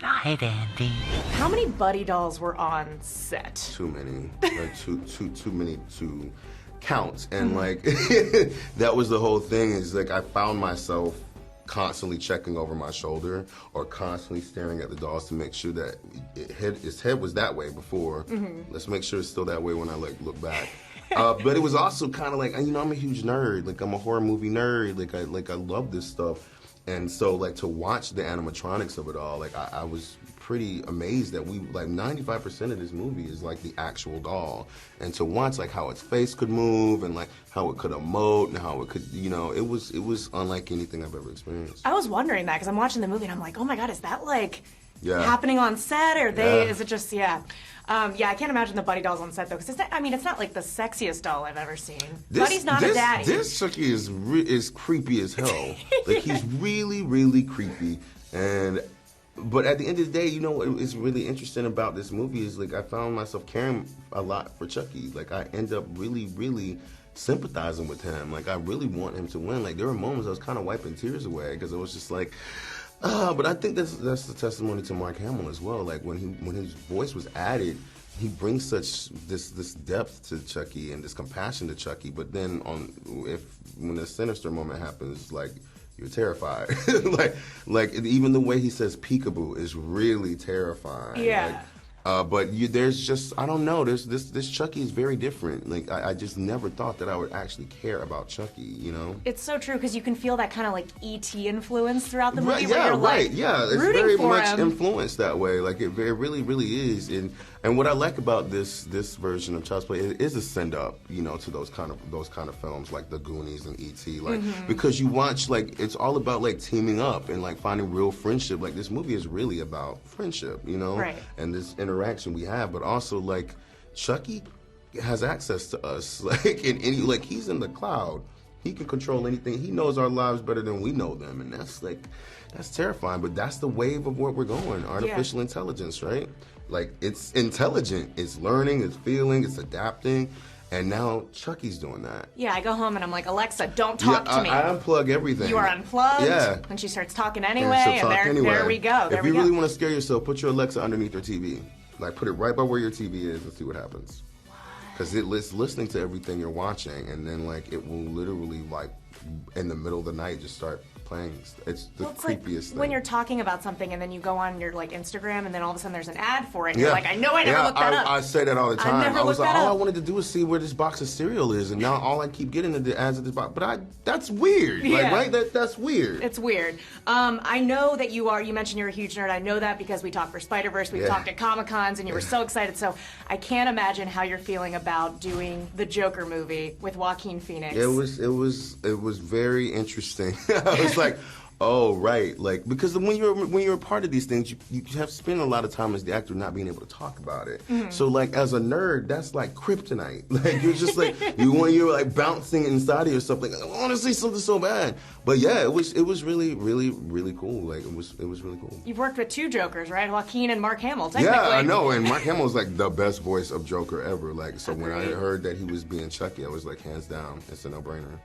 night, Andy. How many Buddy dolls were on set? Too many. Like, too many to count. And like, that was the whole thing, is like I found myself constantly checking over my shoulder or constantly staring at the dolls to make sure that its head was that way before. Let's make sure it's still that way when I like look back. But it was also kind of like, you know, I'm a huge nerd. Like, I'm a horror movie nerd. Like I love this stuff. And so, like, to watch the animatronics of it all, like, I was pretty amazed that we, like, 95% of this movie is, like, the actual doll. And to watch, like, how its face could move and, like, how it could emote and how it could, you know, it was unlike anything I've ever experienced. I was wondering that, because I'm watching the movie and I'm like, oh my God, is that, like, happening on set? Or is it just, I can't imagine the Buddy dolls on set, though, because it's not like the sexiest doll I've ever seen. Buddy's not a daddy. This Chucky is creepy as hell. Like, he's really, really creepy. But at the end of the day, you know what is really interesting about this movie is, like, I found myself caring a lot for Chucky. Like, I end up really, really sympathizing with him. Like, I really want him to win. Like, there were moments I was kind of wiping tears away because it was just like, but I think that's the testimony to Mark Hamill as well. Like, when his voice was added, he brings such this depth to Chucky and this compassion to Chucky. But then when the sinister moment happens, like, you're terrified. like even the way he says peekaboo is really terrifying. Yeah. Like, but there's just, I don't know, this Chucky is very different. Like, I just never thought that I would actually care about Chucky, you know? It's so true, because you can feel that kind of, like, E.T. influence throughout the movie. Right, where yeah, you're, right, like, yeah. It's rooting very for much him. influenced that way. Like, it really, really is. And what I like about this version of Child's Play is a send up, you know, to those kind of films like The Goonies and E.T. Like, because you watch, like, it's all about, like, teaming up and, like, finding real friendship. Like, this movie is really about friendship, you know? Right. And this interaction we have, but also, like, Chucky has access to us. Like, he's in the cloud. He can control anything. He knows our lives better than we know them, and that's terrifying. But that's the wave of what we're going. Artificial intelligence, right? Like, it's intelligent. It's learning. It's feeling. It's adapting. And now Chucky's doing that. Yeah, I go home and I'm like, Alexa, don't talk to me. I unplug everything. You are unplugged. Yeah. And she starts talking anyway. There we go. If you really want to scare yourself, put your Alexa underneath your TV. Like, put it right by where your TV is and see what happens. Because it's listening to everything you're watching, and then, like, it will literally, like, in the middle of the night just start playing. It's the creepiest thing. When you're talking about something and then you go on your, like, Instagram and then all of a sudden there's an ad for it and you're like, I know I never looked that up. I say that all the time. I was like, all I wanted to do is see where this box of cereal is, and now all I keep getting are the ads of this box. But that's weird. Yeah. Like, right? That's weird. It's weird. I know that you mentioned you're a huge nerd. I know that because we talked for Spider-Verse, we've talked at Comic-Cons, and you were so excited. So I can't imagine how you're feeling about doing the Joker movie with Joaquin Phoenix. It was very interesting. I was like, oh, right. Like, because when you're a part of these things, you have to spend a lot of time as the actor not being able to talk about it. So, like, as a nerd, that's like kryptonite. Like, you're just like, when you're like bouncing inside of yourself, like, I want to see something so bad. But yeah, it was really, really, really cool. Like, it was really cool. You've worked with two Jokers, right? Joaquin and Mark Hamill, technically. Yeah, I know. And Mark Hamill is like the best voice of Joker ever. Like, so when I heard that he was being Chucky, I was like, hands down, it's a no-brainer.